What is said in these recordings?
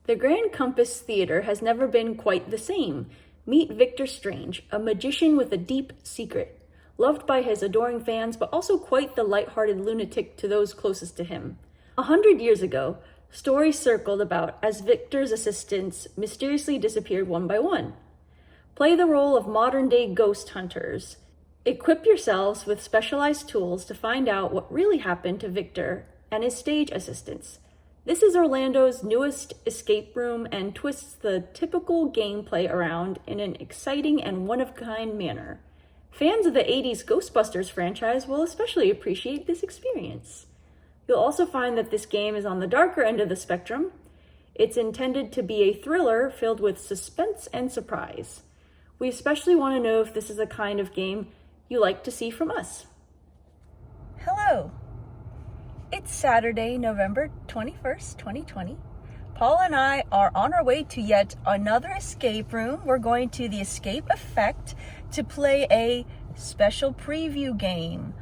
The Grand Compass Theater has never been quite the same. Meet Victor Strange, a magician with a deep secret, loved by his adoring fans, but also quite the light-hearted lunatic to those closest to him. 100 years ago, stories circled about as Victor's assistants mysteriously disappeared one by one. Play the role of modern-day ghost hunters. Equip yourselves with specialized tools to find out what really happened to Victor and his stage assistants. This is Orlando's newest escape room and twists the typical gameplay around in an exciting and one-of-a-kind manner. Fans of the 80s Ghostbusters franchise will especially appreciate this experience. You'll also find that this game is on the darker end of the spectrum. It's intended to be a thriller filled with suspense and surprise. We especially want to know if this is the kind of game you like to see from us. Hello! It's Saturday, November 21st, 2020. Paul and I are on our way to yet another escape room. We're going to the Escape Effect to play a special preview game.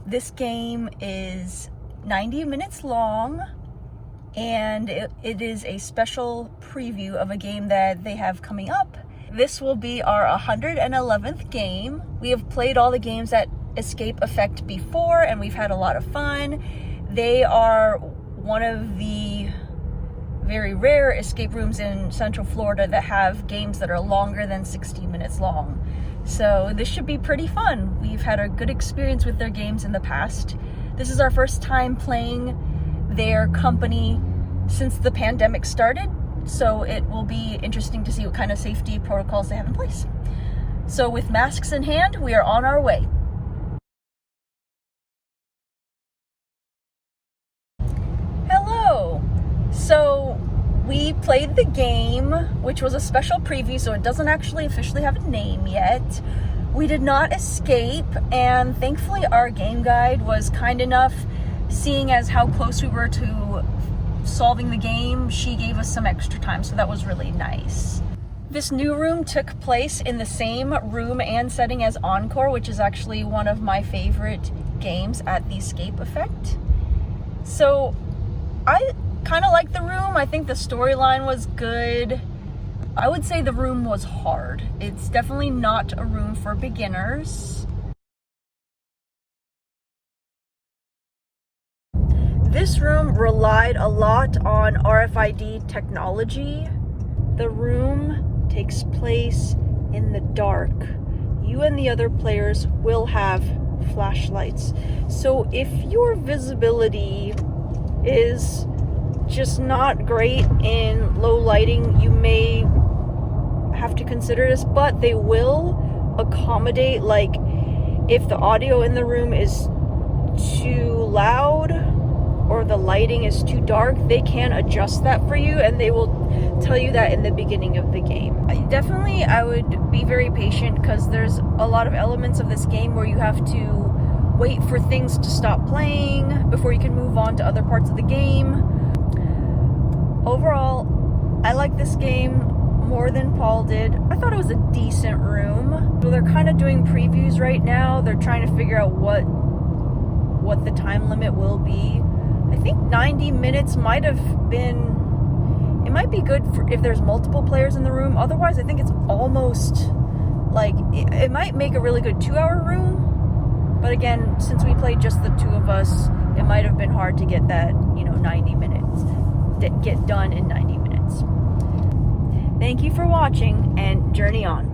This game is 90 minutes long, and it is a special preview of a game that they have coming up. This will be our 111th game. We have played all the games at Escape Effect before, and we've had a lot of fun. They are one of the very rare escape rooms in Central Florida that have games that are longer than 60 minutes long. So this should be pretty fun. We've had a good experience with their games in the past. This is our first time playing their company since the pandemic started, so it will be interesting to see what kind of safety protocols they have in place. So with masks in hand, we are on our way. So we played the game, which was a special preview, so it doesn't actually officially have a name yet. We did not escape, and thankfully our game guide was kind enough, seeing as how close we were to solving the game, she gave us some extra time, so that was really nice. This new room took place in the same room and setting as Encore, which is actually one of my favorite games at the Escape Effect. So I kind of like the room. I think the storyline was good. I would say the room was hard. It's definitely not a room for beginners. This room relied a lot on RFID technology. The room takes place in the dark. You and the other players will have flashlights. So if your visibility is just not great in low lighting, you may have to consider this, but they will accommodate, like, if the audio in the room is too loud or the lighting is too dark, they can adjust that for you, and they will tell you that in the beginning of the game. I would be very patient, because there's a lot of elements of this game where you have to wait for things to stop playing before you can move on to other parts of the game. Overall, I like this game more than Paul did. I thought it was a decent room. So they're kind of doing previews right now. They're trying to figure out what the time limit will be. I think 90 minutes might have been... It might be good for if there's multiple players in the room. Otherwise, I think it's almost like... It might make a really good 2-hour room. But again, since we played just the two of us, it might have been hard to get that, 90 minutes. Get done in 90 minutes. Thank you for watching, and journey on.